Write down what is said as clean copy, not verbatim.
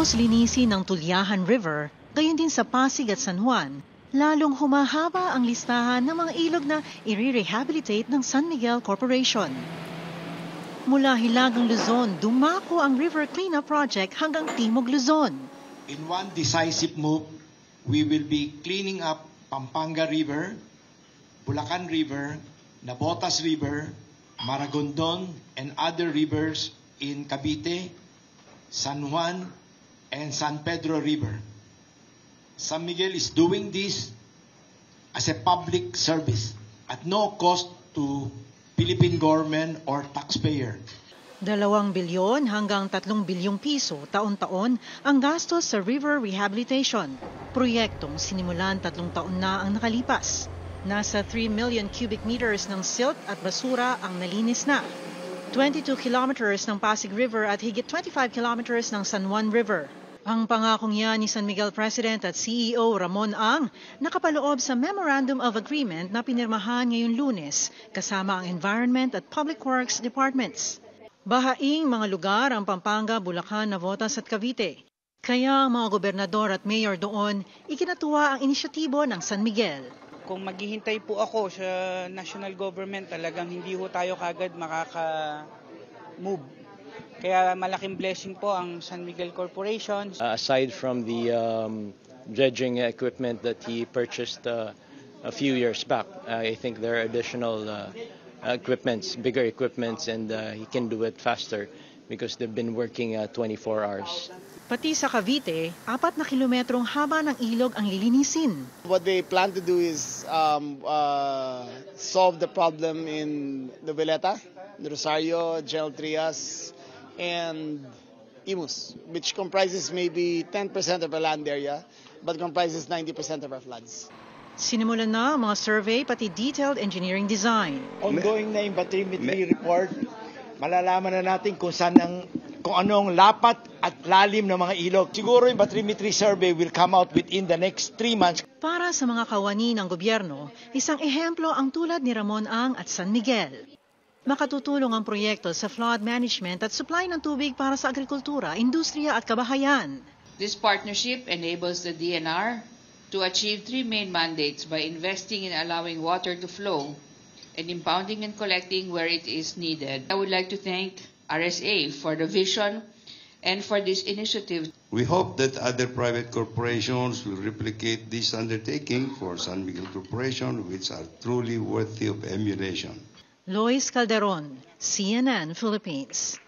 Matapos linisin ng Tulyahan River, gayon din sa Pasig at San Juan, lalong humahaba ang listahan ng mga ilog na i-rehabilitate ng San Miguel Corporation. Mula Hilagang Luzon, dumako ang River Cleanup Project hanggang Timog Luzon. In one decisive move, we will be cleaning up Pampanga River, Bulacan River, Navotas River, Maragondon, and other rivers in Cavite, San Juan, and San Pedro River. San Miguel is doing this as a public service at no cost to Philippine government or taxpayer. 2 bilyon hanggang 3 bilyong piso taon-taon ang gastos sa river rehabilitation. Proyektong sinimulan 3 taon na ang nakalipas. Nasa 3 million cubic meters ng silt at basura ang nalinis na. 22 kilometers ng Pasig River at higit 25 kilometers ng San Juan River. Ang pangakong yan ni San Miguel President at CEO Ramon Ang nakapaloob sa Memorandum of Agreement na pinirmahan ngayong Lunes kasama ang Environment at Public Works Departments. Bahaing mga lugar ang Pampanga, Bulacan, Navotas at Cavite. Kaya ang mga gobernador at mayor doon ikinatuwa ang inisyatibo ng San Miguel. Kung maghihintay po ako sa national government, talagang hindi ho tayo kagad makaka-move. Kaya malaking blessing po ang San Miguel Corporation. Aside from the dredging equipment that he purchased a few years back, I think there are additional equipments, bigger equipments, and he can do it faster because they've been working 24 hours. Pati sa Cavite, 4 na kilometrong haba ng ilog ang lilinisin. What they plan to do is solve the problem in Noveleta, Rosario, General Trias, and Imus, which comprises maybe 10% of our land area, but comprises 90% of our floods. Sinimulan na ang mga survey pati detailed engineering design. Ongoing na yung bathymetry report, malalaman na natin kung anong lapat at lalim ng mga ilog. Siguro yung bathymetry survey will come out within the next 3 months. Para sa mga kawani ng gobyerno, isang ehemplo ang tulad ni Ramon Ang at San Miguel. Makatutulong ang proyekto sa flood management at supply ng tubig para sa agrikultura, industriya at kabahayan. This partnership enables the DNR to achieve 3 main mandates by investing in allowing water to flow and impounding and collecting where it is needed. I would like to thank RSA for the vision and for this initiative. We hope that other private corporations will replicate this undertaking for San Miguel Corporation, which are truly worthy of emulation. Lois Calderon, CNN Philippines.